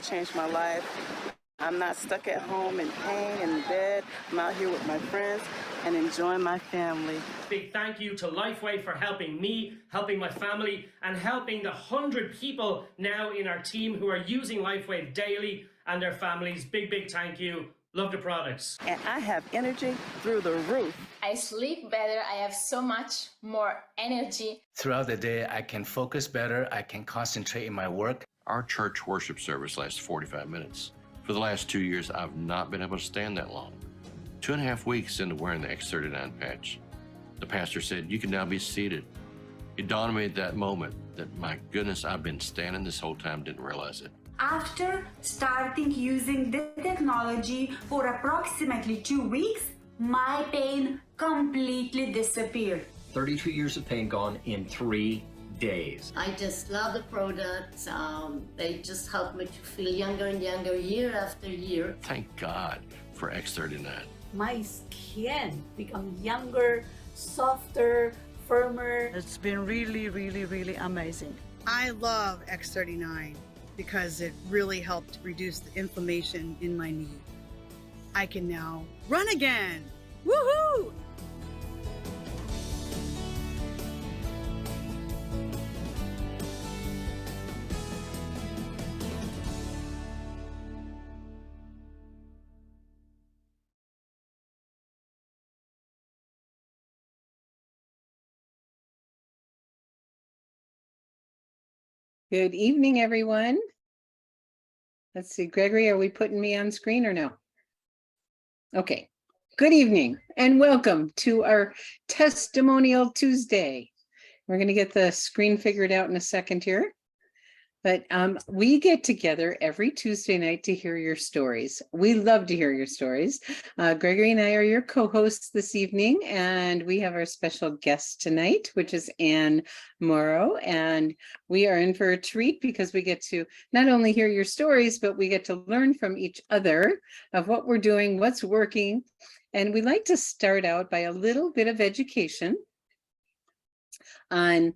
changed my life. I'm not stuck at home in pain in bed. I'm out here with my friends and enjoying my family. Big thank you to Lifeway for helping me, helping my family, and helping the 100 people now in our team who are using Lifeway daily and their families. Big thank you. Love the products. And I have energy through the roof. I sleep better. I have so much more energy. Throughout the day, I can focus better. I can concentrate in my work. Our church worship service lasts 45 minutes. For the last 2 years, I've not been able to stand that long. 2.5 weeks into wearing the X39 patch, the pastor said, "You can now be seated." It dawned on me at that moment that, my goodness, I've been standing this whole time, didn't realize it. After starting using the technology for approximately 2 weeks, my pain completely disappeared. 32 years of pain gone in 3 days. I just love the products. They just help me to feel younger and younger year after year. Thank God for X39. My skin become younger, softer, firmer. It's been really amazing. I love X39 because it really helped reduce the inflammation in my knee. I can now run again. Woohoo! Good evening, everyone. Let's see, Gregory, are we putting me on screen or no? Okay, good evening and welcome to our Testimonial Tuesday. We're going to get the screen figured out in a second here. But we get together every Tuesday night to hear your stories. We love to hear your stories. Gregory and I are your co-hosts this evening, and we have our special guest tonight, which is Ann Morrow. And we are in for a treat because we get to not only hear your stories, but we get to learn from each other of what we're doing, what's working. And we like to start out by a little bit of education on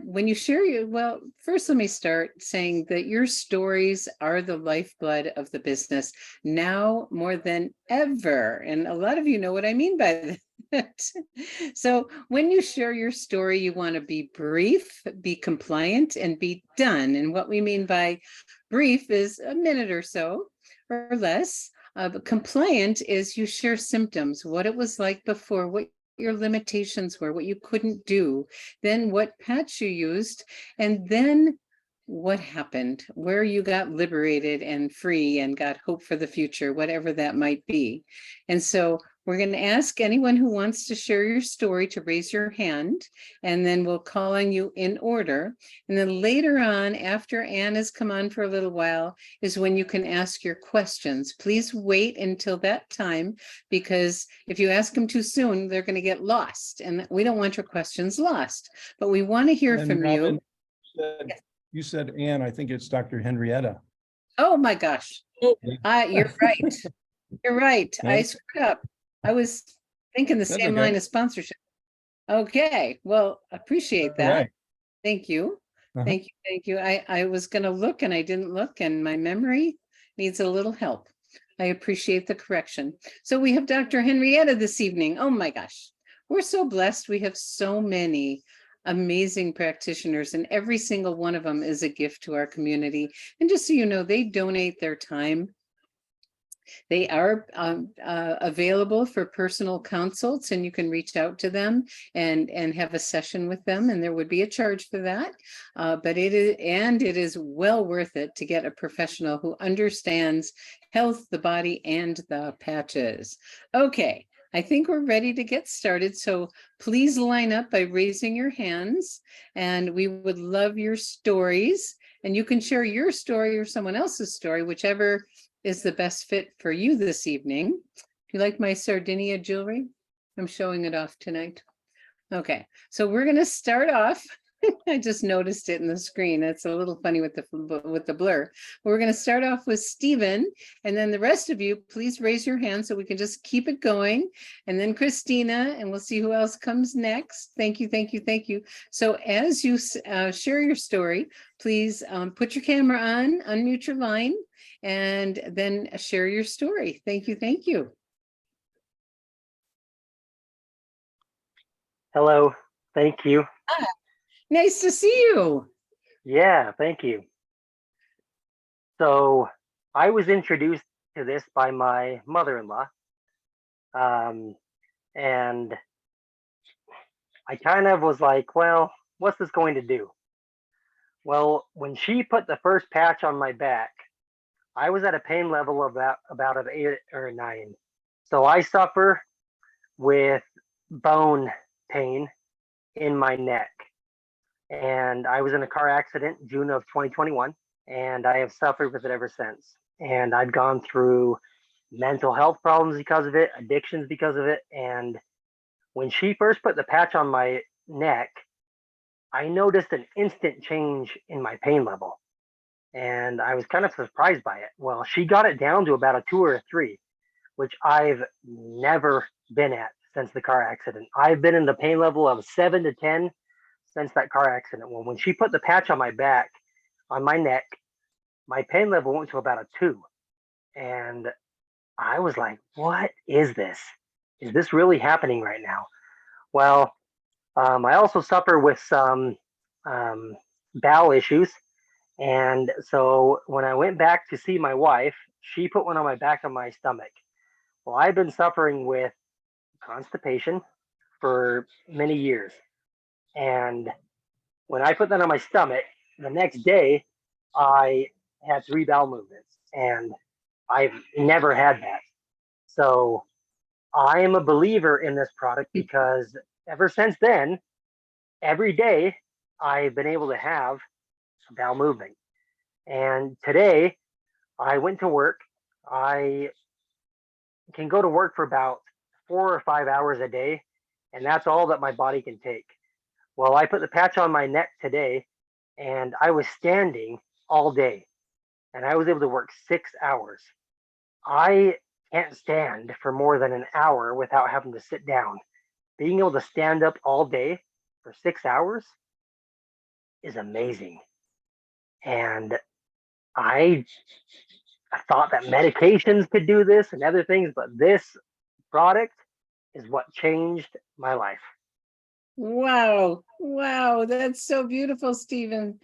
when you share well, first let me start saying that your stories are the lifeblood of the business now more than ever. And a lot of you know what I mean by that. So when you share your story, you want to be brief, be compliant, and be done. And what we mean by brief is a minute or so or less. But compliant is you share symptoms, what it was like before, what your limitations were, what you couldn't do, then what patch you used, and then what happened, where you got liberated and free and got hope for the future, whatever that might be. And so we're going to ask anyone who wants to share your story to raise your hand, and then we'll call on you in order. And then later on, after Ann has come on for a little while, is when you can ask your questions. Please wait until that time, because if you ask them too soon, they're going to get lost. And we don't want your questions lost, but we want to hear from Robin, you. You said Ann, I think it's Dr. Henrietta. Oh my gosh. You're right. You're right. I screwed up. I was thinking the same line of sponsorship. Okay, well, appreciate that. Right. Thank you. Thank you. I was going to look and I didn't look, and my memory needs a little help. I appreciate the correction. So we have Dr. Henrietta this evening. Oh my gosh, we're so blessed. We have so many amazing practitioners, and every single one of them is a gift to our community. And just so you know, they donate their time. They are available for personal consults, and you can reach out to them and have a session with them, and there would be a charge for that. But it is well worth it to get a professional who understands health, the body, and the patches. Okay, I think we're ready to get started. So please line up by raising your hands, and we would love your stories. And you can share your story or someone else's story, whichever is the best fit for you this evening. Do you like my Sardinia jewelry? I'm showing it off tonight. Okay, so we're going to start off I just noticed it in the screen. That's a little funny with the blur. We're going to start off with Stephen, and then the rest of you, please raise your hand so we can just keep it going. And then Christina, and we'll see who else comes next. Thank you, thank you, thank you. So as you share your story, please put your camera on, unmute your line, and then share your story. Thank you, thank you. Hello, thank you. Ah, nice to see you. Yeah, thank you. So I was introduced to this by my mother-in-law. And I kind of was like, well, what's this going to do? Well, when she put the first patch on my back, I was at a pain level of about an 8 or 9. So I suffer with bone pain in my neck. And I was in a car accident June of 2021, and I have suffered with it ever since. And I've gone through mental health problems because of it, addictions because of it. And when she first put the patch on my neck, I noticed an instant change in my pain level. And I was kind of surprised by it. Well, she got it down to about a 2 or a 3, which I've never been at since the car accident. I've been in the pain level of 7 to 10 since that car accident. Well, when she put the patch on my back, on my neck, my pain level went to about a 2. And I was like, what is this? Is this really happening right now? Well, I also suffer with some bowel issues. And so when I went back to see my wife, she put one on my back on my stomach. Well, I've been suffering with constipation for many years. And when I put that on my stomach, the next day I had 3 bowel movements, and I've never had that. So I am a believer in this product because ever since then, every day I've been able to have a bowel movement. And today I went to work. I can go to work for about 4 or 5 hours a day, and that's all that my body can take. Well, I put the patch on my neck today, and I was standing all day, and I was able to work 6 hours. I can't stand for more than an hour without having to sit down. Being able to stand up all day for 6 hours is amazing. And I thought that medications could do this and other things, but this product is what changed my life. Wow. Wow. That's so beautiful, Stephen.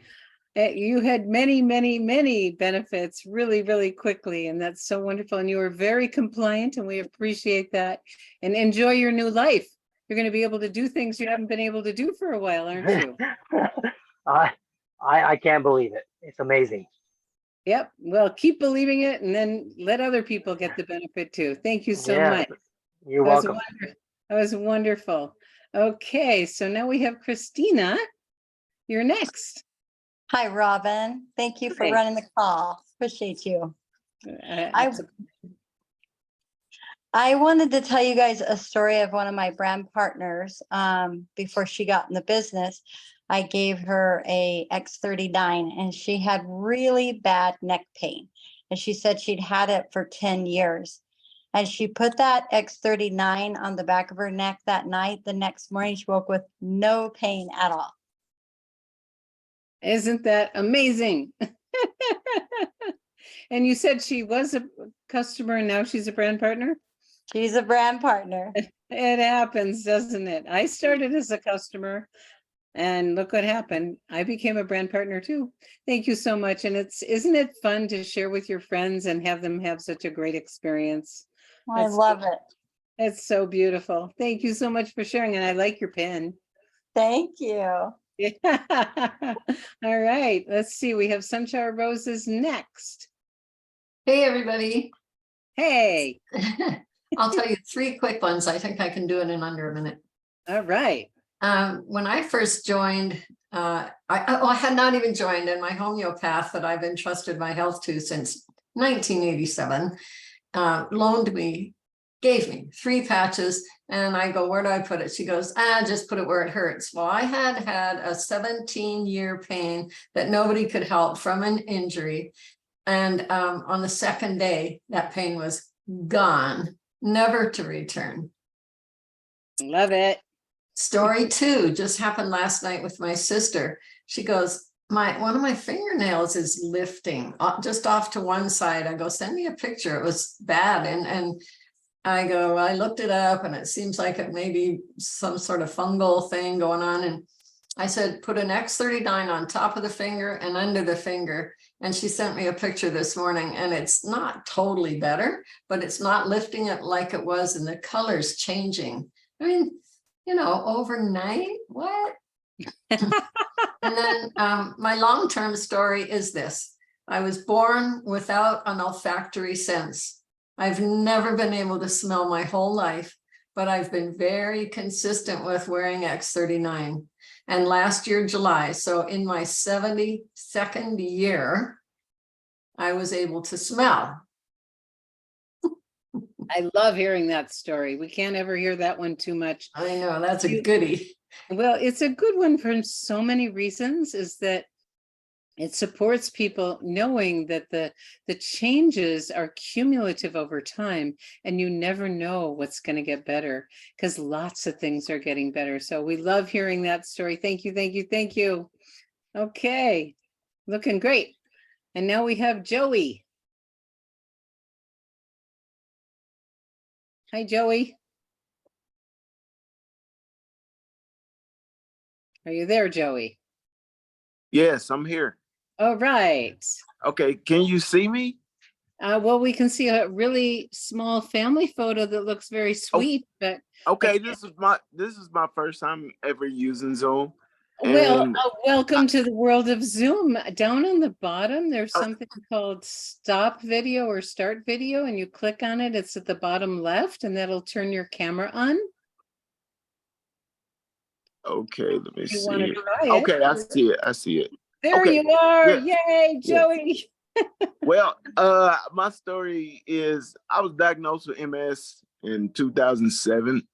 You had many, many, many benefits really, really quickly. And that's so wonderful. And you were very compliant, and we appreciate that. And enjoy your new life. You're going to be able to do things you haven't been able to do for a while, aren't you? I can't believe it. It's amazing. Yep. Well, keep believing it, and then let other people get the benefit too. Thank you so much. You're welcome. That was wonderful. Okay, so now we have Christina. You're next. Hi, Robin. Thank you for running the call. Appreciate you. I wanted to tell you guys a story of one of my brand partners. Before she got in the business, I gave her a X39, and she had really bad neck pain. And she said she'd had it for 10 years. And she put that X39 on the back of her neck that night. The next morning, she woke with no pain at all. Isn't that amazing? And you said she was a customer and now she's a brand partner? She's a brand partner. It happens, doesn't it? I started as a customer, and look what happened. I became a brand partner too. Thank you so much. And isn't it fun to share with your friends and have them have such a great experience? I love it. It's so beautiful. Thank you so much for sharing. And I like your pen. Thank you. Yeah. All right. Let's see. We have Sunshine Roses next. Hey, everybody. Hey. I'll tell you 3 quick ones. I think I can do it in under a minute. All right. When I first joined, I had not even joined, and my homeopath that I've entrusted my health to since 1987 gave me 3 patches, And I go, where do I put it? She goes, just put it where it hurts. Well, I had a 17-year pain that nobody could help from an injury. And on the second day, that pain was gone, never to return. Love it. Story 2 just happened last night with my sister. She goes, one of my fingernails is lifting just off to one side. I go, send me a picture. It was bad. And I go, I looked it up and it seems like it may be some sort of fungal thing going on. And I said, put an X39 on top of the finger and under the finger. And she sent me a picture this morning, and it's not totally better, but it's not lifting it like it was, and the color's changing. I mean, you know, overnight, what? And then my long-term story is this. I was born without an olfactory sense. I've never been able to smell my whole life, but I've been very consistent with wearing X39. And last year, July, so in my 72nd year, I was able to smell. I love hearing that story. We can't ever hear that one too much. I know, that's a goodie. Well, it's a good one for so many reasons, is that it supports people knowing that the changes are cumulative over time, and you never know what's going to get better, because lots of things are getting better. So we love hearing that story. Thank you, thank you, thank you. Okay, looking great. And now we have Joey. Hi, Joey. Are you there, Joey? Yes, I'm here. All right. Okay, can you see me? Well, we can see a really small family photo that looks very sweet, but okay, this is my first time ever using Zoom. Well, welcome to the world of Zoom. Down on the bottom, there's something called stop video or start video, and you click on it. It's at the bottom left, and that'll turn your camera on. Okay, let me see. You want to try it? Okay, I see it. I see it. There okay. you are. Yeah. Yay, Joey. Yeah. Well, my story is I was diagnosed with MS in 2007,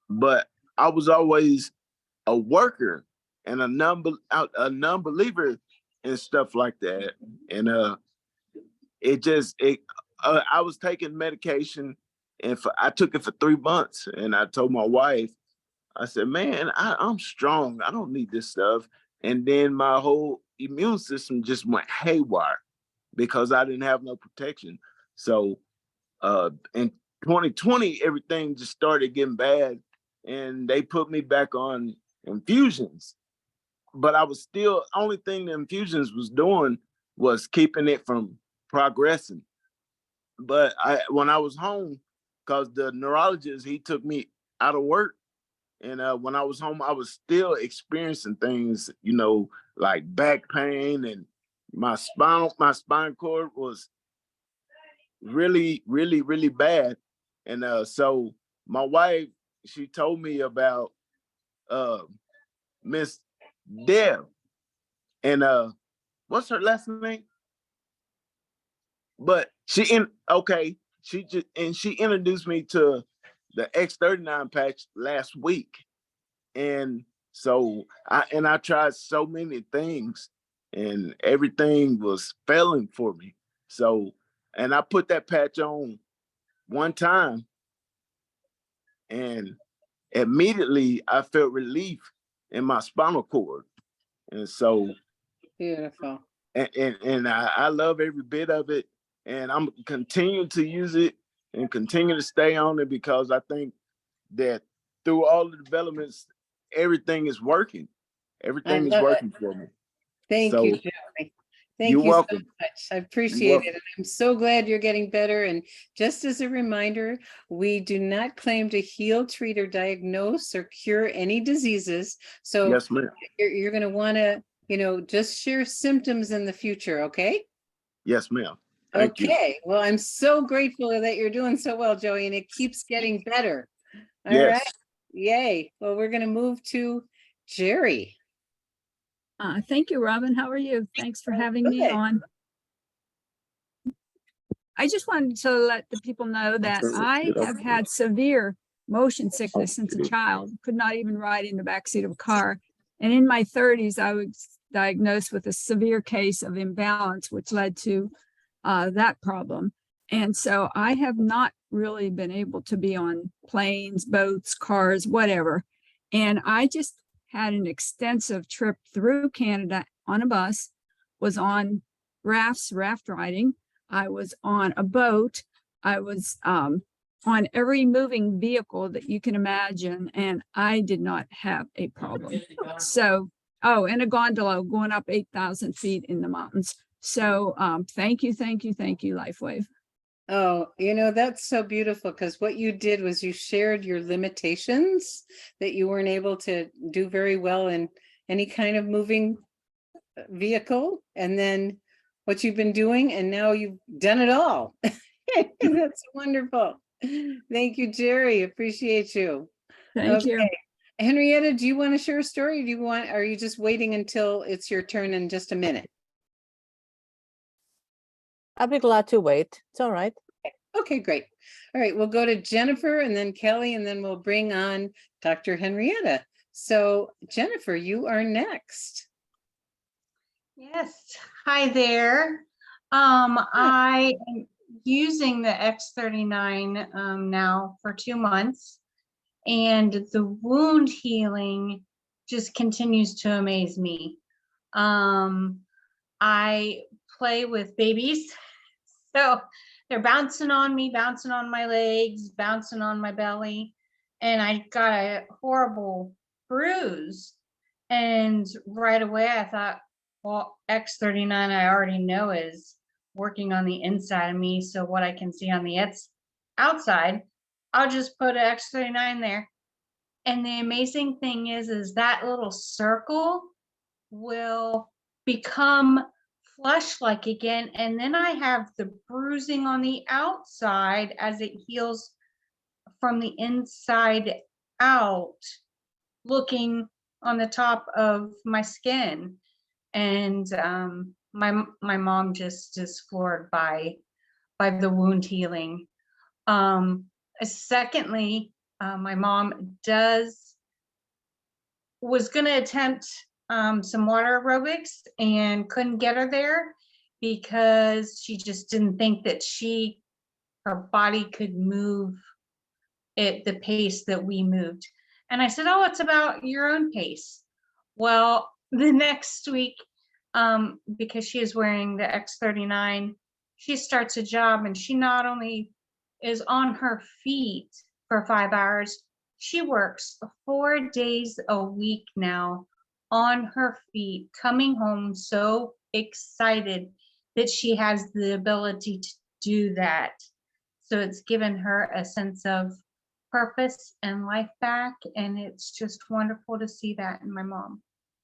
but I was always a worker and a non-believer and stuff like that. And I was taking medication, and I took it for 3 months, and I told my wife, I said, man, I'm strong. I don't need this stuff. And then my whole immune system just went haywire because I didn't have no protection. So in 2020, everything just started getting bad, and they put me back on infusions. But I was still, only thing the infusions was doing was keeping it from progressing. But when I was home, because the neurologist, he took me out of work. And when I was home, I was still experiencing things, you know, like back pain, and my spine cord was really, really, really bad. And so my wife, she told me about Miss Deb, and what's her last name? But she introduced me to the X39 patch last week. And so I tried so many things, and everything was failing for me. So, and I put that patch on one time, and immediately I felt relief in my spinal cord. And so beautiful. And I love every bit of it, and I'm continuing to use it and continue to stay on it, because I think that through all the developments, everything is working. Everything is working for me. Thank you, Joey. Thank you so welcome. much. I appreciate it. And I'm so glad you're getting better. And just as a reminder, we do not claim to heal, treat, or diagnose or cure any diseases. So yes, ma'am. You're going to want to, you know, just share symptoms in the future. Okay. Yes, ma'am. Okay. Well, I'm so grateful that you're doing so well, Joey, and it keeps getting better. All right. Yay. Well, we're going to move to Jerry. Thank you, Robin. How are you? Thanks for having me on. I just wanted to let the people know that I have had severe motion sickness since a child, could not even ride in the backseat of a car. And in my 30s, I was diagnosed with a severe case of imbalance, which led to that problem. And so I have not really been able to be on planes, boats, cars, whatever. And I just had an extensive trip through Canada on a bus, was on raft riding. I was on a boat. I was on every moving vehicle that you can imagine, and I did not have a problem. So, oh, and a gondola going up 8,000 feet in the mountains. So thank you, LifeWave. Oh, that's so beautiful, because what you did was you shared your limitations, that you weren't able to do very well in any kind of moving vehicle, and then what you've been doing, and now you've done it all. That's wonderful. Thank you, Jerry. Appreciate you. Thank you. Henrietta, do you want to share a story? Are you just waiting until it's your turn in just a minute? I'll be glad to wait. It's all right. Okay, great. All right, we'll go to Jennifer and then Kelly, and then we'll bring on Dr. Henrietta. So Jennifer, you are next. Yes. Hi there. I am using the X39 now for 2 months, and the wound healing just continues to amaze me. I play with babies, so they're bouncing on me, bouncing on my legs, bouncing on my belly, and I got a horrible bruise. And right away I thought, well, X39 I already know is working on the inside of me, so what I can see on the outside, I'll just put an X39 there. And the amazing thing is that little circle will become flesh-like again, and then I have the bruising on the outside as it heals from the inside out, looking on the top of my skin. And my mom just is floored by the wound healing. Secondly, my mom was going to attempt some water aerobics and couldn't get her there because she just didn't think that her body could move at the pace that we moved. And I said, oh, it's about your own pace. Well, the next week, because she is wearing the X39, she starts a job, and she not only is on her feet for 5 hours, she works 4 days a week now on her feet, coming home so excited that she has the ability to do that. So it's given her a sense of purpose and life back, and it's just wonderful to see that in my mom.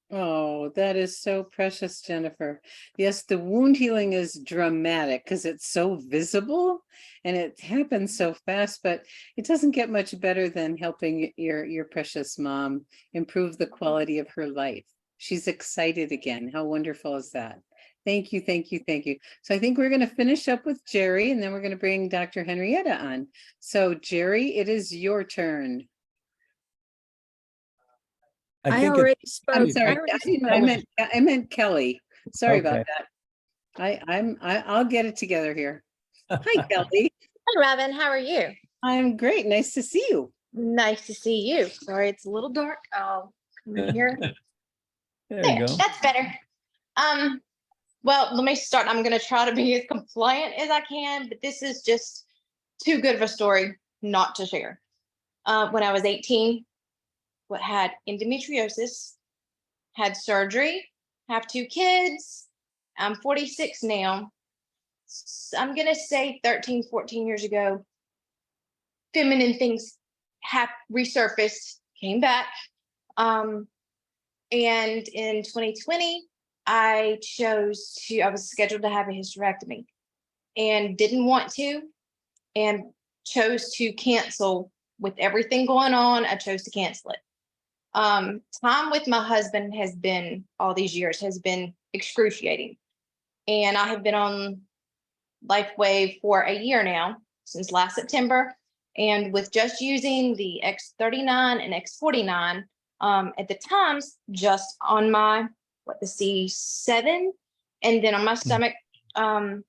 Oh, that is so precious, Jennifer. Yes, the wound healing is dramatic because it's so visible and it happens so fast, but it doesn't get much better than helping your precious mom improve the quality of her life. She's excited again. How wonderful is that? Thank you, thank you, thank you. So I think we're going to finish up with Jerry, and then we're going to bring Dr. Henrietta on. So Jerry, it is your turn. I already spoke. I'm sorry. I meant Kelly. Sorry about that. I'll get it together here. Hi, Kelly. Hi, Robin. How are you? I'm great. Nice to see you. Nice to see you. Sorry, it's a little dark. I'll come in here. There you go. That's better. Well, let me start. I'm going to try to be as compliant as I can, but this is just too good of a story not to share. When I was 18, had endometriosis, had surgery, have 2 kids. I'm 46 now. I'm going to say 13, 14 years ago, feminine things have resurfaced, came back. And in 2020, I was scheduled to have a hysterectomy and didn't want to, and chose to cancel. With everything going on, I chose to cancel it. Time with my husband all these years has been excruciating. And I have been on LifeWave for a year now, since last September. And with just using the X39 and X49, at the times, just on my, the C7, and then on my stomach. And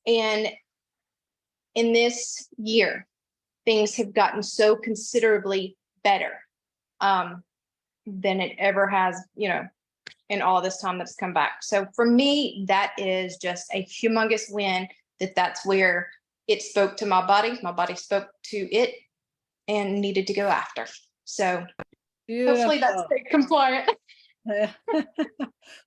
in this year, things have gotten so considerably better than it ever has, in all this time that's come back. So for me, that is just a humongous win, that's where it spoke to my body spoke to it and needed to go after. So hopefully that's compliant. Well,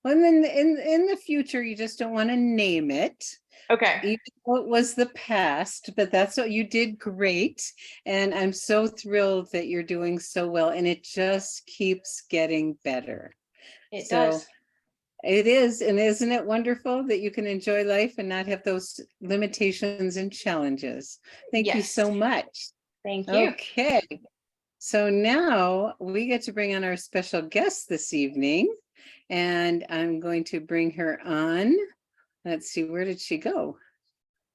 then in the future, you just don't want to name it. Okay. Even though it was the past, but that's what you did great. And I'm so thrilled that you're doing so well. And it just keeps getting better. It does. It is. And isn't it wonderful that you can enjoy life and not have those limitations and challenges? Thank you so much. Thank you. Okay. So now we get to bring on our special guest this evening, and I'm going to bring her on. Let's see, where did she go?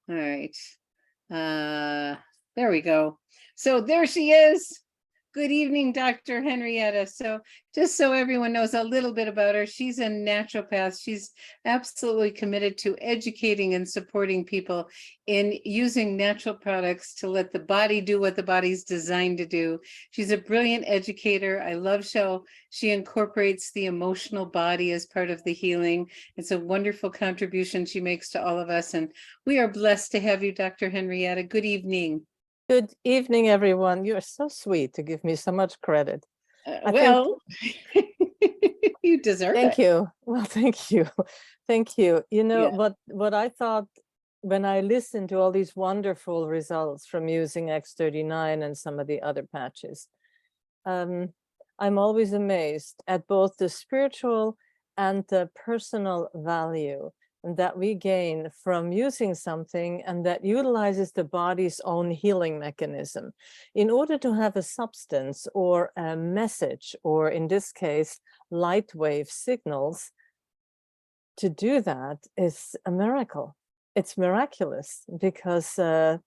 All right. There we go. So there she is. Good evening, Dr. Henrietta. So just so everyone knows a little bit about her, she's a naturopath. She's absolutely committed to educating and supporting people in using natural products to let the body do what the body's designed to do. She's a brilliant educator. I love how she incorporates the emotional body as part of the healing. It's a wonderful contribution she makes to all of us. And we are blessed to have you, Dr. Henrietta. Good evening. Good evening, everyone. You are so sweet to give me so much credit. You deserve it. Thank you. Well, thank you. Thank you. You know, what I thought when I listened to all these wonderful results from using X39 and some of the other patches, I'm always amazed at both the spiritual and the personal value that we gain from using something and that utilizes the body's own healing mechanism. In order to have a substance or a message, or in this case, light wave signals, to do that is a miracle. It's miraculous because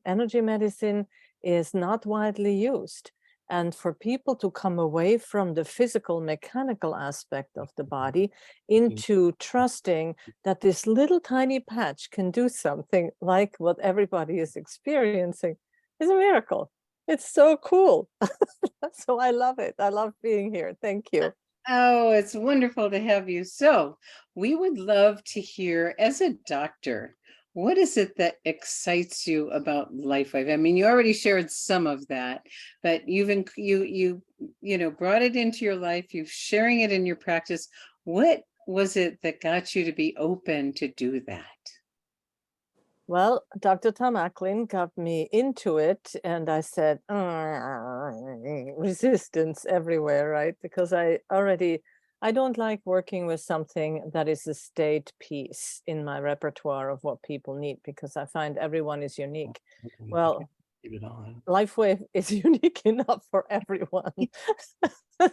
energy medicine is not widely used. And for people to come away from the physical mechanical aspect of the body into trusting that this little tiny patch can do something like what everybody is experiencing is a miracle. It's so cool. So I love it. I love being here. Thank you. Oh, it's wonderful to have you. So we would love to hear, as a doctor, what is it that excites you about LifeWave? I mean, you already shared some of that, but you brought it into your life. You're sharing it in your practice. What was it that got you to be open to do that? Well, Dr. Tom Acklin got me into it, and I said, resistance everywhere, right? Because I don't like working with something that is a state piece in my repertoire of what people need, because I find everyone is unique. Well, LifeWave is unique enough for everyone.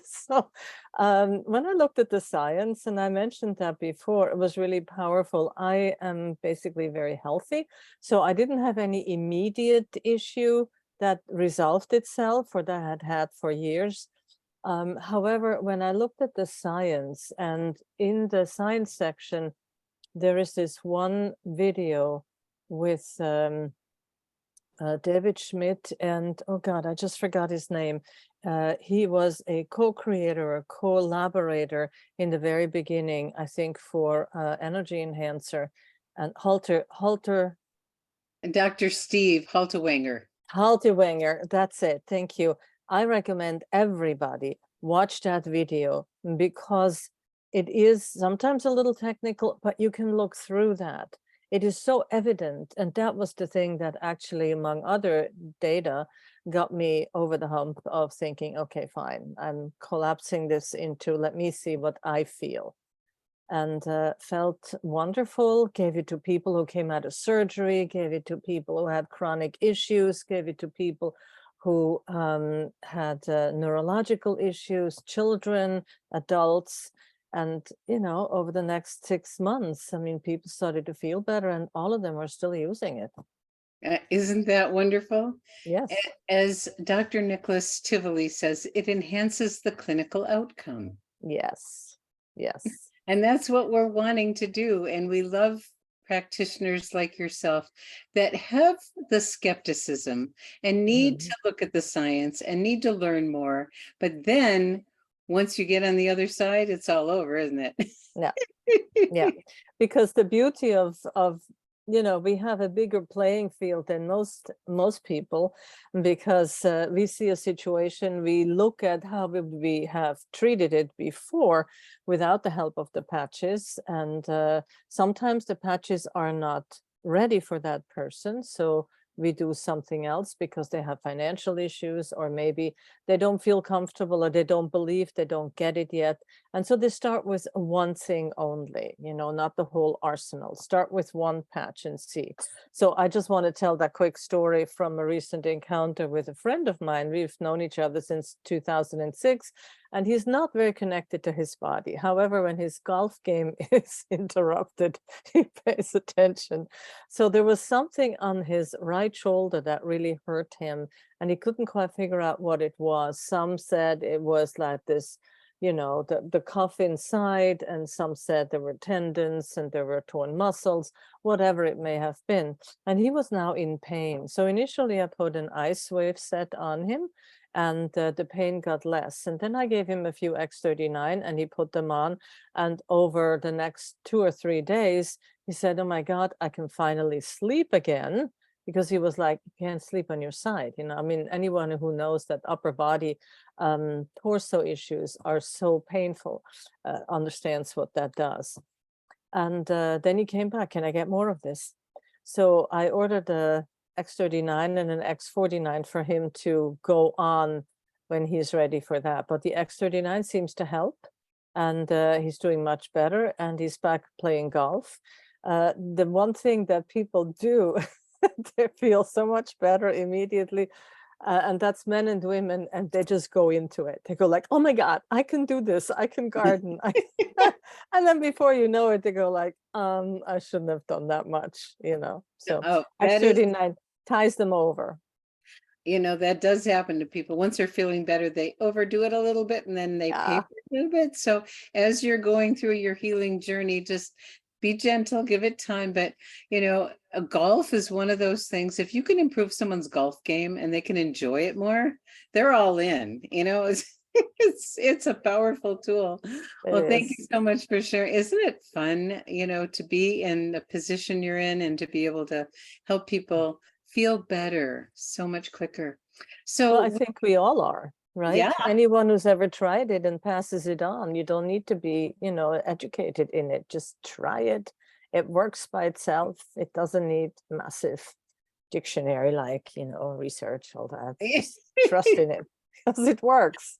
So when I looked at the science, and I mentioned that before, it was really powerful. I am basically very healthy, so I didn't have any immediate issue that resolved itself or that I had had for years. However, when I looked at the science, and in the science section, there is this one video with David Schmidt and, oh God, I just forgot his name. He was a co-creator, a collaborator in the very beginning, I think, for Energy Enhancer, and Halter. Dr. Steve Haltewanger. Haltewanger, that's it. Thank you. I recommend everybody watch that video, because it is sometimes a little technical, but you can look through that. It is so evident. And that was the thing that actually, among other data, got me over the hump of thinking, okay, fine, I'm collapsing this into, let me see what I feel. And felt wonderful, gave it to people who came out of surgery, gave it to people who had chronic issues, gave it to people who had neurological issues, children, adults. And, over the next 6 months, I mean, people started to feel better, and all of them are still using it. Isn't that wonderful? Yes. As Dr. Nicholas Tivoli says, it enhances the clinical outcome. Yes. Yes. And that's what we're wanting to do. And we love practitioners like yourself that have the skepticism and need to look at the science and need to learn more. But then once you get on the other side, it's all over, isn't it? Yeah. Yeah. Because the beauty of we have a bigger playing field than most people, because we see a situation, we look at how we have treated it before without the help of the patches, and sometimes the patches are not ready for that person, so we do something else because they have financial issues, or maybe they don't feel comfortable, or they don't believe, they don't get it yet. And so they start with one thing only, not the whole arsenal. Start with one patch and see. So I just want to tell that quick story from a recent encounter with a friend of mine. We've known each other since 2006, and he's not very connected to his body. However, when his golf game is interrupted, he pays attention. So there was something on his right shoulder that really hurt him, and he couldn't quite figure out what it was. Some said it was like this, the cuff inside, and some said there were tendons and there were torn muscles, whatever it may have been. And he was now in pain. So initially I put an ice wave set on him, and the pain got less. And then I gave him a few X39 and he put them on. And over the next 2 or 3 days, he said, oh my God, I can finally sleep again. Because he was like, you can't sleep on your side. Anyone who knows that upper body torso issues are so painful understands what that does. And then he came back, can I get more of this? So I ordered a X39 and an X49 for him to go on when he's ready for that. But the X39 seems to help, and he's doing much better, and he's back playing golf. The one thing that people do, they feel so much better immediately. And that's men and women, and they just go into it. They go like, oh my God, I can do this. I can garden. And then before you know it, they go like, I shouldn't have done that much, So X39 ties them over. That does happen to people. Once they're feeling better, they overdo it a little bit, and then they pay for it a little bit. So as you're going through your healing journey, just be gentle, give it time. But, a golf is one of those things. If you can improve someone's golf game and they can enjoy it more, they're all in, it's a powerful tool. Well, thank you so much for sharing. Isn't it fun, to be in the position you're in and to be able to help people feel better so much quicker? So I think we all are. Right? Yeah. Anyone who's ever tried it and passes it on, you don't need to be, educated in it. Just try it. It works by itself. It doesn't need massive dictionary, research, all that. Just trust in it because it works.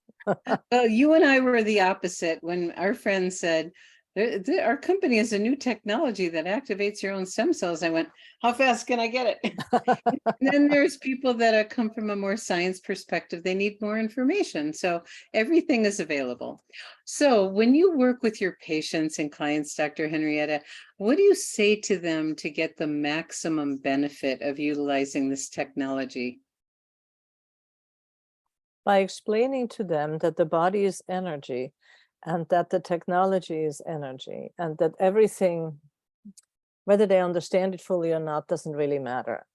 Well, you and I were the opposite. When our friend said, our company has a new technology that activates your own stem cells, I went, how fast can I get it? And then there's people that come from a more science perspective. They need more information. So everything is available. So when you work with your patients and clients, Dr. Henrietta, what do you say to them to get the maximum benefit of utilizing this technology? By explaining to them that the body is energy, and that the technology is energy, and that everything, whether they understand it fully or not, doesn't really matter.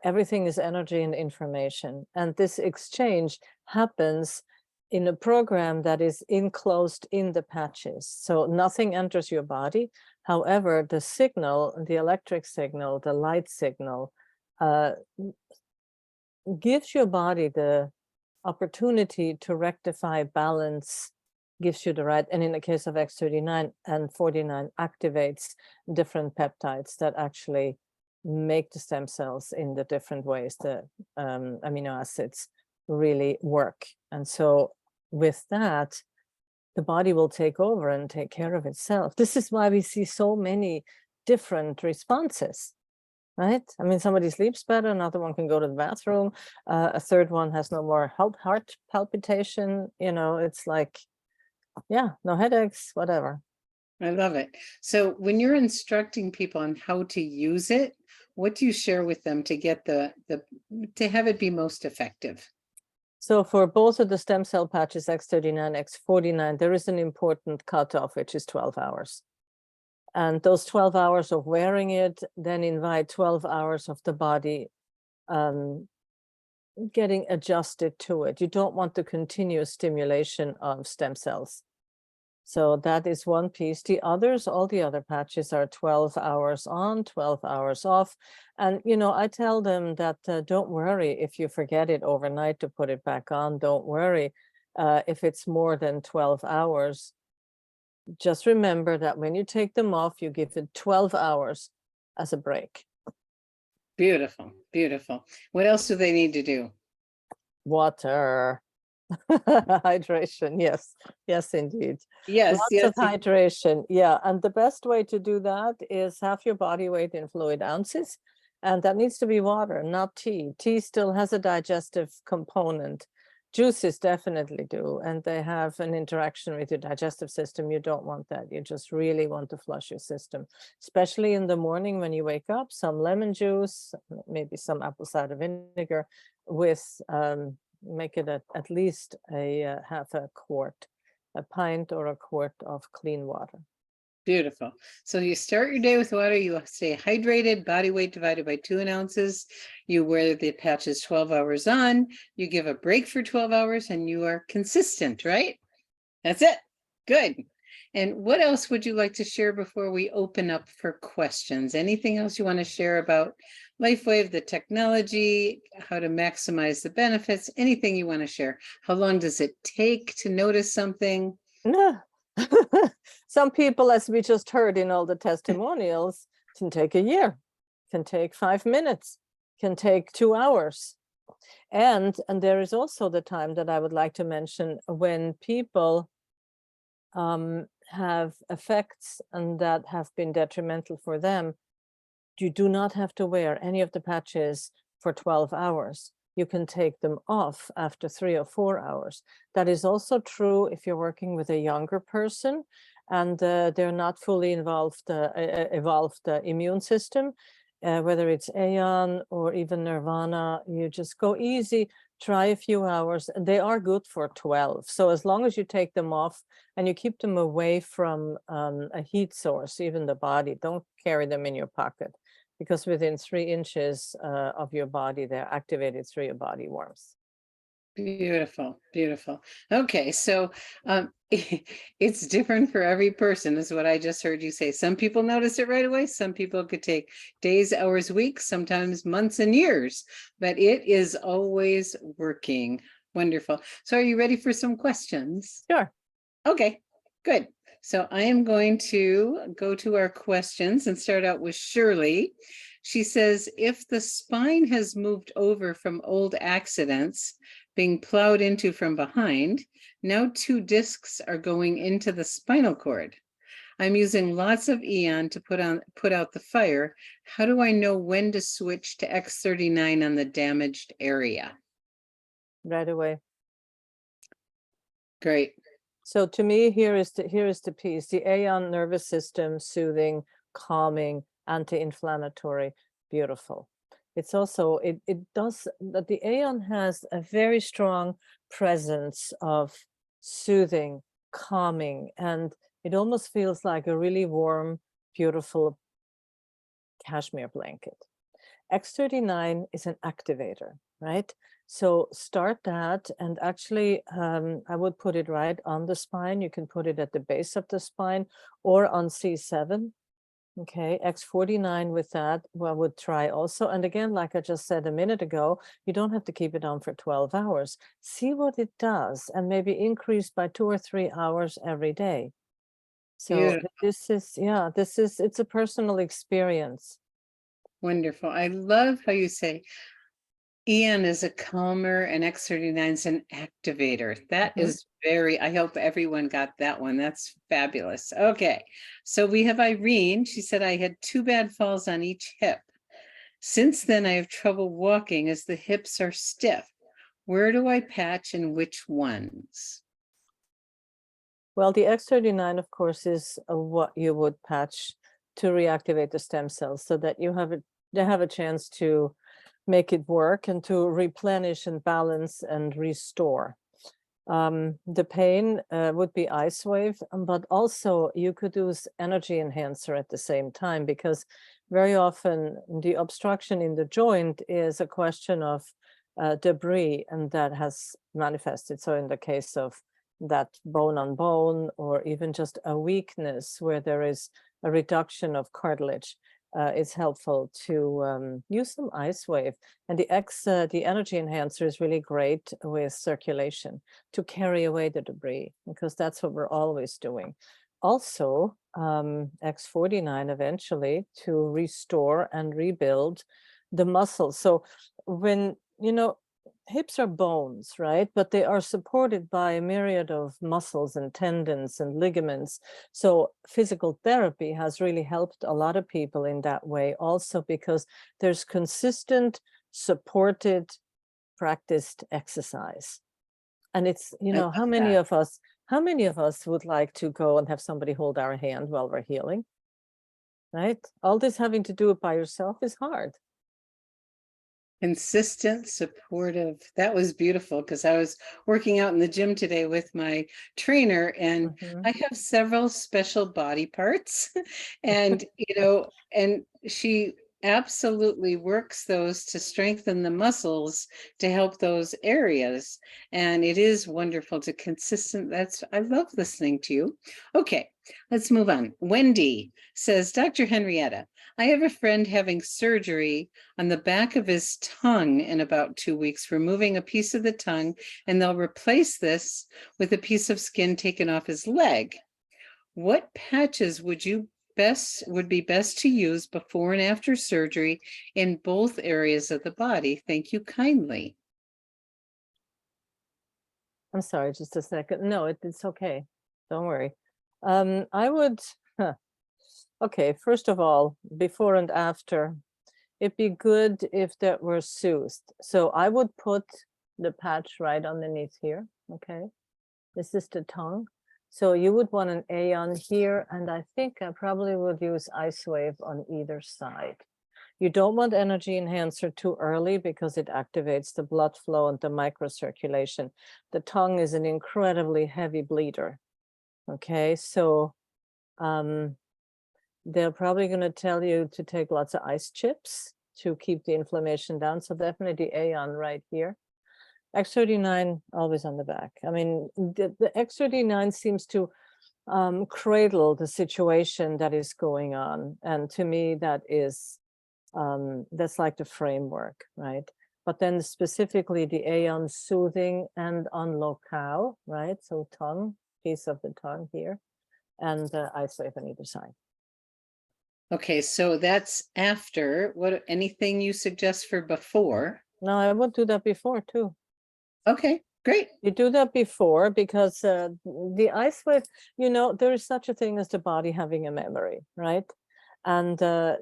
Everything is energy and information. And this exchange happens in a program that is enclosed in the patches. So nothing enters your body. However, the signal, the electric signal, the light signal, gives your body the opportunity to rectify, balance, gives you the right, and in the case of X39 and 49, activates different peptides that actually make the stem cells in the different ways the amino acids really work. And so with that, the body will take over and take care of itself. This is why we see so many different responses, right? Somebody sleeps better, another one can go to the bathroom, a third one has no more heart palpitation, it's like, yeah, no headaches, whatever. I love it. So when you're instructing people on how to use it, what do you share with them to get to have it be most effective? So for both of the stem cell patches, X39, X49, there is an important cutoff, which is 12 hours. And those 12 hours of wearing it then invite 12 hours of the body getting adjusted to it. You don't want the continuous stimulation of stem cells. So that is one piece. The others, all the other patches are 12 hours on, 12 hours off. And, you know, I tell them that don't worry if you forget it overnight to put it back on. Don't worry if it's more than 12 hours. Just remember that when you take them off, you give it 12 hours as a break. Beautiful, beautiful. What else do they need to do? Water. Hydration, yes, yes, indeed. Yes, Lots yes. of hydration, yeah. And the best way to do that is half your body weight in fluid ounces, and that needs to be water, not tea. Tea still has a digestive component. Juices definitely do, and they have an interaction with your digestive system. You don't want that. You just really want to flush your system, especially in the morning when you wake up. Some lemon juice, maybe some apple cider vinegar with make it at least a half a quart, a pint or a quart of clean water. Beautiful. So you start your day with water, you stay hydrated, body weight divided by 2 ounces. You wear the patches 12 hours on, you give a break for 12 hours, and you are consistent, right? That's it. Good. And what else would you like to share before we open up for questions? Anything else you want to share about LifeWave, the technology, how to maximize the benefits, anything you want to share? How long does it take to notice something? No. Some people, as we just heard in all the testimonials, can take a year, can take 5 minutes, can take 2 hours. And there is also the time that I would like to mention when people have effects and that have been detrimental for them. You do not have to wear any of the patches for 12 hours. You can take them off after 3 or 4 hours. That is also true if you're working with a younger person and they're not fully evolved immune system, whether it's Aeon or even Nirvana. You just go easy, try a few hours. They are good for 12. So as long as you take them off and you keep them away from a heat source, even the body, don't carry them in your pocket, because within 3 inches of your body, they're activated through your body warmth. Beautiful, beautiful. Okay, so it's different for every person, is what I just heard you say. Some people notice it right away. Some people could take days, hours, weeks, sometimes months and years, but it is always working. Wonderful. So are you ready for some questions? Sure. Okay, good. So I am going to go to our questions and start out with Shirley. She says, if the spine has moved over from old accidents, being plowed into from behind, now 2 discs are going into the spinal cord. I'm using lots of Eon to put out the fire. How do I know when to switch to X39 on the damaged area? Right away. Great. So to me, here is the piece: the Aeon nervous system, soothing, calming, anti-inflammatory, beautiful. It's also, it does that. The Aeon has a very strong presence of soothing, calming, and it almost feels like a really warm, beautiful cashmere blanket. X39 is an activator, right? So start that, and actually I would put it right on the spine. You can put it at the base of the spine or on C7. Okay, X49 with that, well, I would try also. And again, like I just said a minute ago, you don't have to keep it on for 12 hours. See what it does and maybe increase by 2 or 3 hours every day. So Beautiful. this is, yeah, it's a personal experience. Wonderful. I love how you say Eon is a calmer and X39 is an activator. That is very, I hope everyone got that one. That's fabulous. Okay, so we have Irene. She said, I had 2 bad falls on each hip. Since then, I have trouble walking as the hips are stiff. Where do I patch and which ones? Well, the X39, of course, is what you would patch to reactivate the stem cells so that you have they have a chance to make it work and to replenish and balance and restore. The pain would be ice wave, but also you could use energy enhancer at the same time, because very often the obstruction in the joint is a question of debris, and that has manifested. So in the case of that bone on bone, or even just a weakness where there is a reduction of cartilage, it's helpful to use some ice wave. And the energy enhancer is really great with circulation to carry away the debris, because that's what we're always doing. Also, X49 eventually to restore and rebuild the muscles. So when, you know, hips are bones, right? But they are supported by a myriad of muscles and tendons and ligaments. So physical therapy has really helped a lot of people in that way also, because there's consistent, supported, practiced exercise. And it's, you know, how many of us would like to go and have somebody hold our hand while we're healing, right? All this having to do it by yourself is hard. Consistent, supportive. That was beautiful, because I was working out in the gym today with my trainer, and I have several special body parts and, you know, and she absolutely works those to strengthen the muscles to help those areas. And it is wonderful to I love listening to you. Okay, let's move on. Wendy says, Dr. Henrietta, I have a friend having surgery on the back of his tongue in about 2 weeks, removing a piece of the tongue, and they'll replace this with a piece of skin taken off his leg. What patches would be best to use before and after surgery in both areas of the body? Thank you kindly. I'm sorry, just a second. No, it's okay. Don't worry. I would, okay, first of all, before and after, it'd be good if that were soothed. So I would put the patch right underneath here, okay? This is the tongue. So you would want an Aeon here, and I think I probably would use ice wave on either side. You don't want energy enhancer too early, because it activates the blood flow and the microcirculation. The tongue is an incredibly heavy bleeder. Okay, so they're probably going to tell you to take lots of ice chips to keep the inflammation down. So definitely the Aeon right here. X39 always on the back. I mean, the X39 seems to cradle the situation that is going on. And to me, that is, that's like the framework, right? But then specifically the Aeon soothing and on locale, right? So tongue, piece of the tongue here, and ice wave on either side. Okay, so that's after. What, anything you suggest for before? No, I would do that before too. Okay, great. You do that before, because the ice wave, you know, there is such a thing as the body having a memory, right? And the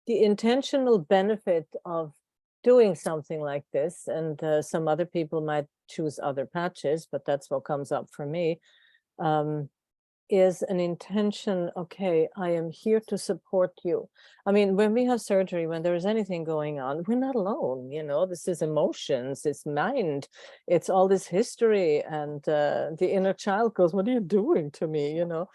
intentional benefit of doing something like this, and some other people might choose other patches, but that's what comes up for me, is an intention. Okay, I am here to support you. I mean, when we have surgery, when there is anything going on, we're not alone, you know. This is emotions, it's mind, it's all this history, and the inner child goes, what are you doing to me, you know?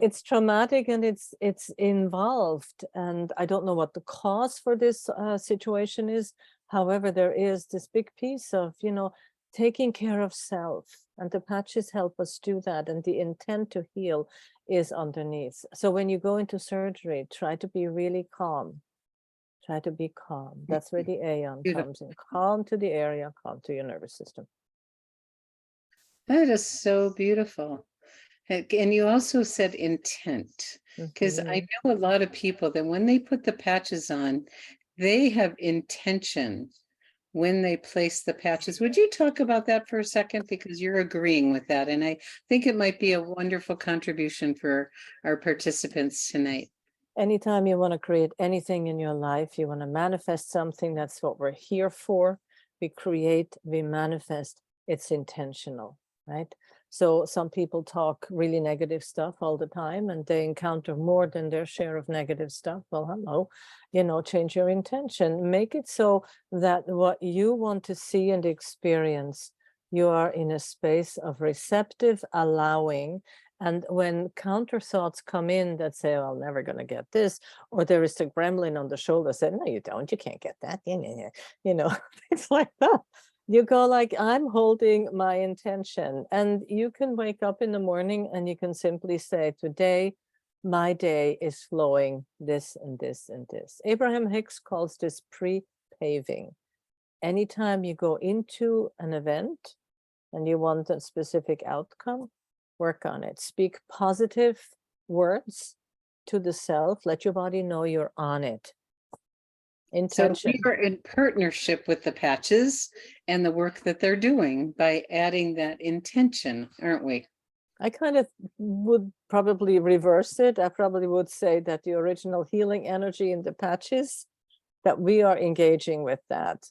It's traumatic, and it's involved, and I don't know what the cause for this situation is. However, there is this big piece of, you know, taking care of self, and the patches help us do that, and the intent to heal is underneath. So when you go into surgery, try to be really calm. Try to be calm. That's where the Aeon comes in. Calm to the area, calm to your nervous system. That is so beautiful. And you also said intent, because I know a lot of people that when they put the patches on, they have intention when they place the patches. Would you talk about that for a second? Because you're agreeing with that. And I think it might be a wonderful contribution for our participants tonight. Anytime you want to create anything in your life, you want to manifest something, that's what we're here for. We create, we manifest, it's intentional, right? So some people talk really negative stuff all the time and they encounter more than their share of negative stuff. Well, hello, you know, change your intention. Make it so that what you want to see and experience, you are in a space of receptive allowing. And when counter thoughts come in that say, oh, I'm never going to get this, or there is a gremlin on the shoulder saying, no, you don't, you can't get that. You know, it's like that. You go like, I'm holding my intention, and you can wake up in the morning and you can simply say, today, my day is flowing this and this and this. Abraham Hicks calls this pre-paving. Anytime you go into an event and you want a specific outcome, work on it. Speak positive words to the self. Let your body know you're on it. Intention. So we are in partnership with the patches and the work that they're doing by adding that intention, aren't we? I kind of would probably reverse it. I probably would say that the original healing energy in the patches, that we are engaging with that.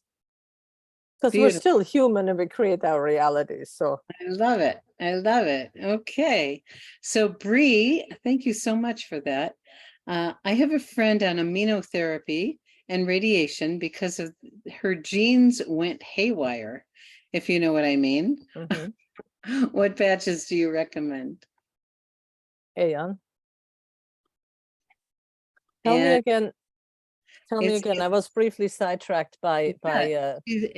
Because we're still human and we create our reality. So I love it. I love it. Okay. So Bree, thank you so much for that. I have a friend on immunotherapy and radiation because of her genes went haywire, if you know what I mean. Mm-hmm. What patches do you recommend? Aeon. Tell me again. Tell me again. I was briefly sidetracked by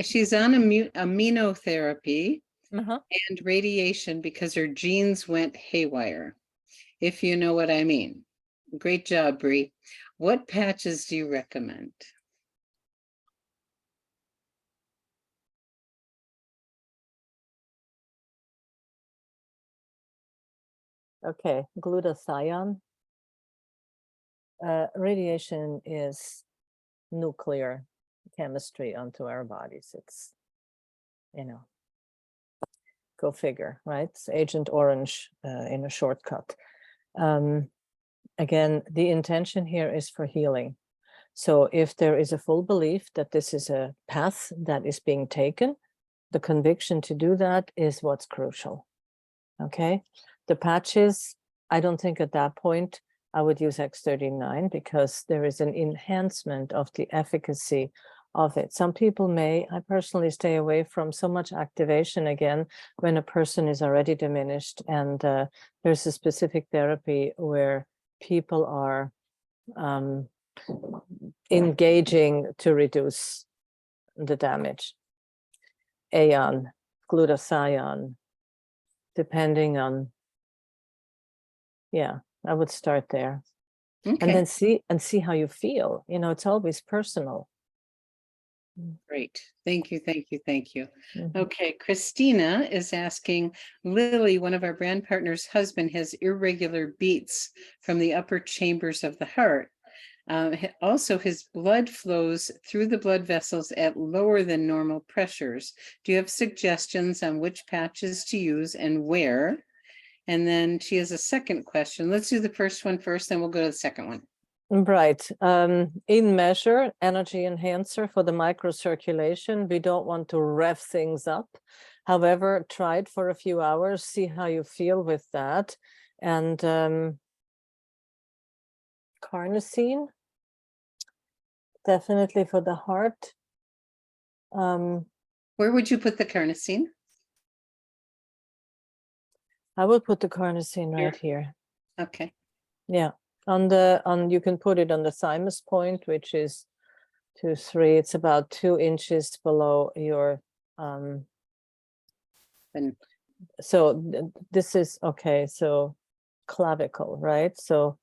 she's on immunotherapy and radiation because her genes went haywire, if you know what I mean. Great job, Bree. What patches do you recommend? Okay, glutathione. Radiation is nuclear chemistry onto our bodies. It's, you know, go figure, right? It's Agent Orange in a shortcut. Again, the intention here is for healing. So if there is a full belief that this is a path that is being taken, the conviction to do that is what's crucial. Okay. The patches, I don't think at that point I would use X39 because there is an enhancement of the efficacy of it. Some people may, I personally stay away from so much activation again when a person is already diminished, and there's a specific therapy where people are engaging to reduce the damage. Aeon, glutathione, depending on, yeah, I would start there. Okay. And then see how you feel. You know, it's always personal. Great. Thank you. Thank you. Thank you. Okay. Christina is asking, Lily, one of our brand partners' husband has irregular beats from the upper chambers of the heart. Also, his blood flows through the blood vessels at lower than normal pressures. Do you have suggestions on which patches to use and where? And then she has a second question. Let's do the first one first, then we'll go to the second one. Right. In measure, energy enhancer for the microcirculation. We don't want to rev things up. However, try it for a few hours, see how you feel with that. And carnosine, definitely for the heart. Where would you put the carnosine? I will put the carnosine right here. Okay. Yeah. You can put it on the thymus point, which is 2-3. It's about 2 inches below your so this is okay. So clavicle, right? So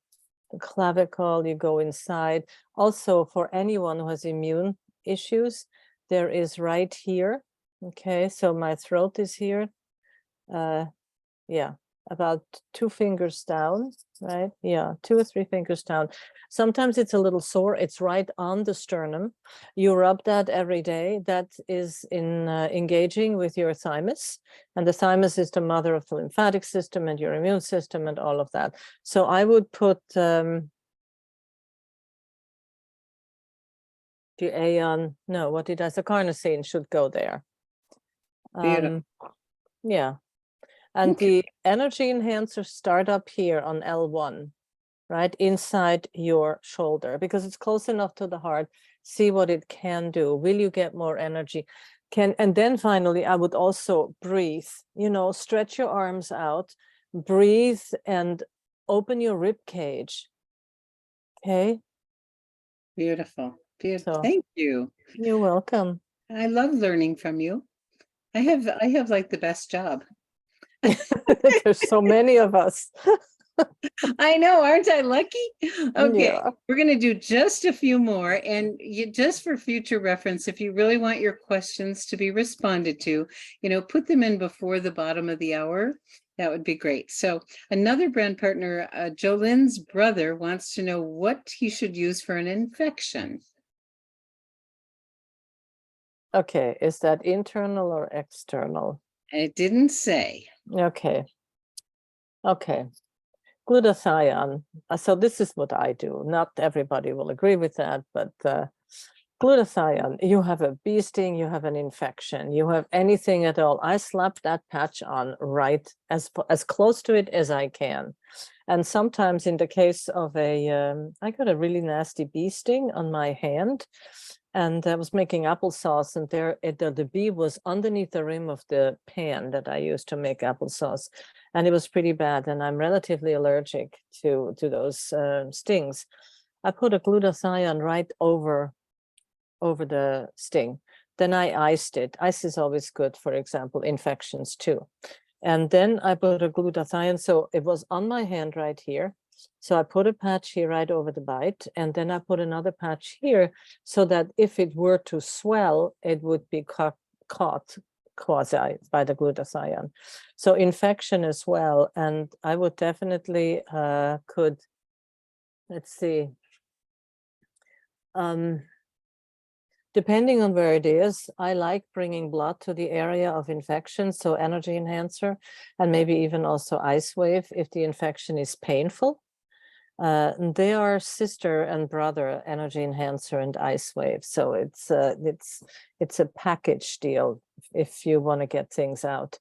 the clavicle, you go inside. Also, for anyone who has immune issues, there is right here. Okay, so my throat is here. Yeah, about 2 fingers down, right? Yeah, 2 or 3 fingers down. Sometimes it's a little sore. It's right on the sternum. You rub that every day. That is in engaging with your thymus. And the thymus is the mother of the lymphatic system and your immune system and all of that. So I would put the Aeon, no, what did I say? Carnosine should go there. Beautiful. Yeah. And the energy enhancer start up here on L1, right inside your shoulder, because it's close enough to the heart. See what it can do. Will you get more energy? And then finally, I would also breathe, stretch your arms out, breathe, and open your rib cage. Okay. Beautiful. Beautiful. So, thank you. You're welcome. I love learning from you. I have like the best job. There's so many of us. I know, aren't I lucky? Okay, Yeah. we're going to do just a few more, and just for future reference, if you really want your questions to be responded to, put them in before the bottom of the hour. That would be great. So another brand partner, Jolene's brother, wants to know what he should use for an infection. Okay, is that internal or external? It didn't say. Okay. Glutathione. So this is what I do. Not everybody will agree with that, but glutathione, you have a bee sting, you have an infection, you have anything at all. I slap that patch on right as close to it as I can. And sometimes in the case of I got a really nasty bee sting on my hand, and I was making applesauce, and the bee was underneath the rim of the pan that I used to make applesauce, and it was pretty bad. And I'm relatively allergic to those stings. I put a glutathione right over the sting. Then I iced it. Ice is always good, for example, infections too. And then I put a glutathione, so it was on my hand right here. So I put a patch here right over the bite, and then I put another patch here so that if it were to swell, it would be caught quasi by the glutathione. So infection as well. And I would definitely let's see. Depending on where it is, I like bringing blood to the area of infection, so energy enhancer, and maybe even also ice wave if the infection is painful. They are sister and brother, energy enhancer and ice wave. So it's a package deal if you want to get things out.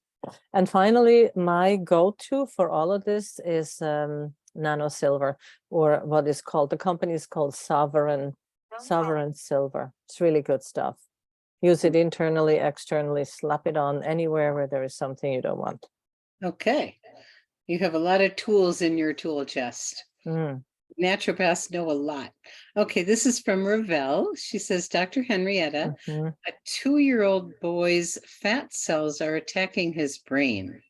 And finally, my go-to for all of this is nano silver, or what is called, the company is called Sovereign Silver. It's really good stuff. Use it internally, externally, slap it on anywhere where there is something you don't want. Okay. You have a lot of tools in your tool chest. Naturopaths know a lot. Okay, this is from Ravel. She says, Dr. Henrietta, a 2-year-old boy's fat cells are attacking his brain.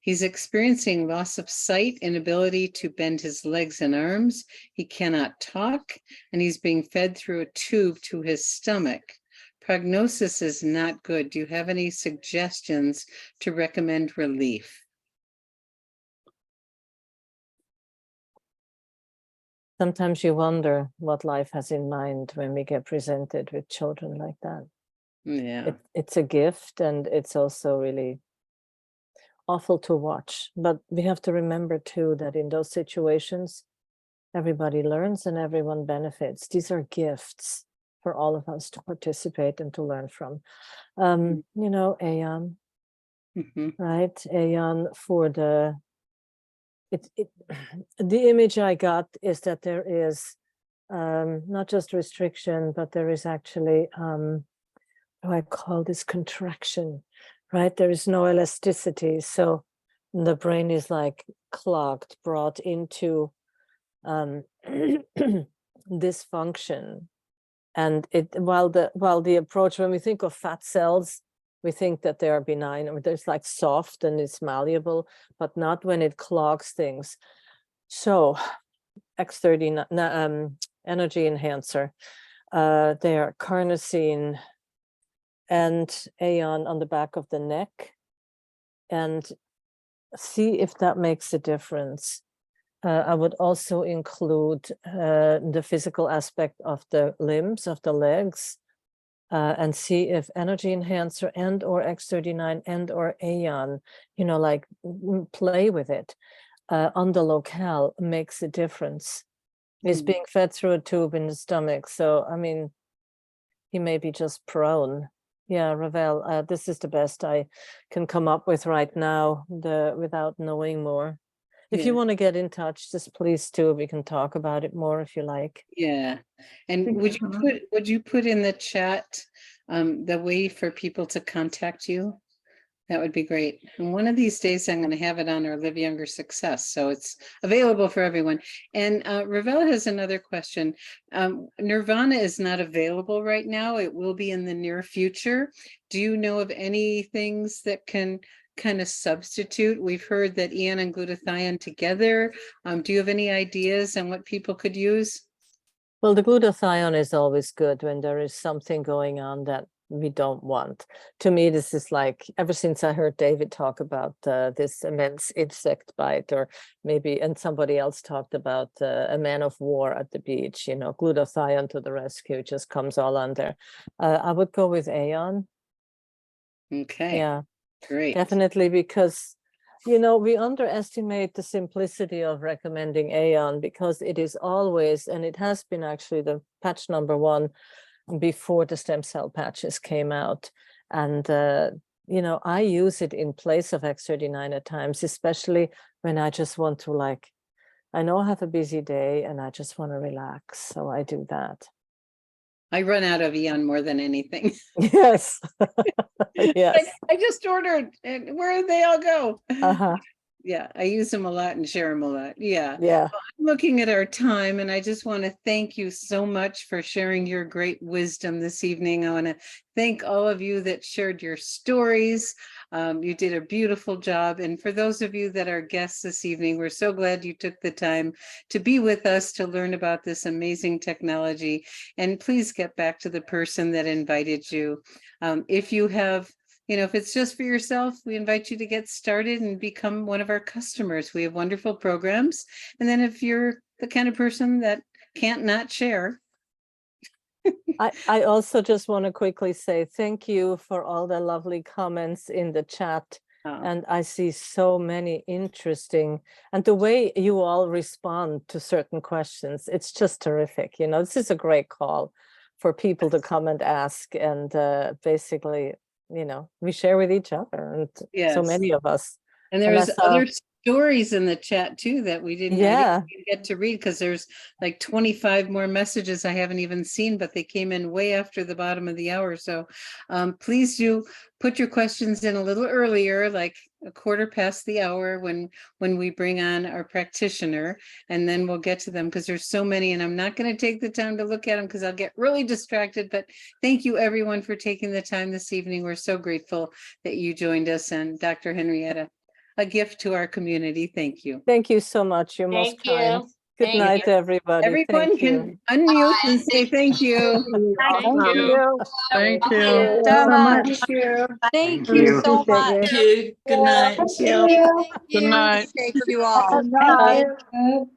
He's experiencing loss of sight, inability to bend his legs and arms. He cannot talk, and he's being fed through a tube to his stomach. Prognosis is not good. Do you have any suggestions to recommend relief? Sometimes you wonder what life has in mind when we get presented with children like that. Yeah. It's a gift, and it's also really awful to watch. But we have to remember too that in those situations, everybody learns and everyone benefits. These are gifts for all of us to participate and to learn from. Aeon, right? Aeon for the image I got is that there is not just restriction, but there is actually I call this contraction, right? There is no elasticity, so the brain is like clogged, brought into dysfunction. And while the approach, when we think of fat cells, we think that they are benign, or there's like soft and it's malleable, but not when it clogs things. So X39 energy enhancer, they are carnosine and Aeon on the back of the neck, and see if that makes a difference. I would also include the physical aspect of the limbs, of the legs, and see if energy enhancer and or X39 and or Aeon, like play with it on the locale makes a difference. He's being fed through a tube in the stomach. So, I mean, he may be just prone Yeah, Ravel, this is the best I can come up with right now, without knowing more. If you Yeah. want to get in touch, just please do. We can talk about it more if you like. Yeah. And would you put in the chat the way for people to contact you? That would be great. And one of these days I'm going to have it on our Live Younger Success. So it's available for everyone. And Ravel has another question. Nirvana is not available right now. It will be in the near future. Do you know of any things that can kind of substitute? We've heard that Ian and glutathione together. Do you have any ideas on what people could use? Well, the glutathione is always good when there is something going on that we don't want. To me, this is like, ever since I heard David talk about this immense insect bite, or maybe, and somebody else talked about a man of war at the beach, you know, glutathione to the rescue, just comes all under. I would go with Aeon. Okay. Yeah, great. Definitely, because, you know, we underestimate the simplicity of recommending Aeon, because it is always, and it has been actually the patch number 1 before the stem cell patches came out. And, you know, I use it in place of X39 at times, especially when I just want to, like, I know I have a busy day and I just want to relax. So I do that. I run out of Eon more than anything. Yes. Yes. I just ordered, and where did they all go? Uh-huh. Yeah, I use them a lot and share them a lot. Yeah. Yeah. Well, I'm looking at our time, and I just want to thank you so much for sharing your great wisdom this evening. I want to thank all of you that shared your stories. You did a beautiful job. And for those of you that are guests this evening, we're so glad you took the time to be with us to learn about this amazing technology. And please get back to the person that invited you. If you have, you know, if it's just for yourself, we invite you to get started and become one of our customers. We have wonderful programs. And then if you're the kind of person that can't not share. I also just want to quickly say thank you for all the lovely comments in the chat. And I see so many interesting, and the way you all respond to certain questions, it's just terrific. You know, this is a great call for people to come and ask, and basically, you know, we share with each other, and so many of us. And there was other stories in the chat too that we didn't get to read, because there's like 25 more messages I haven't even seen, but they came in way after the bottom of the hour. So please do put your questions in a little earlier, like a quarter past the hour when we bring on our practitioner, and then we'll get to them, because there's so many, and I'm not going to take the time to look at them because I'll get really distracted. But thank you everyone for taking the time this evening. We're so grateful that you joined us. And Dr. Henrietta, a gift to our community. Thank you. Thank you so much. You're most kind. Good night, everybody. Everyone can unmute and say thank you. Thank you. Thank you so much. much. Thank you so much. Thank you. Good night. Thank you. Good night. Appreciate you all.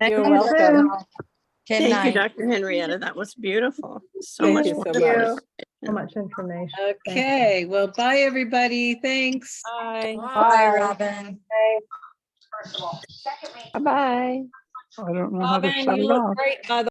You're welcome. Good Thank night. you, Dr. Henrietta. That was beautiful. So Thank much you so wonderful. much. So much information. Okay, well, bye everybody. Thanks. Bye. Bye, Robin. Bye-bye. I don't know how to Robin, shut you it look off. great, by the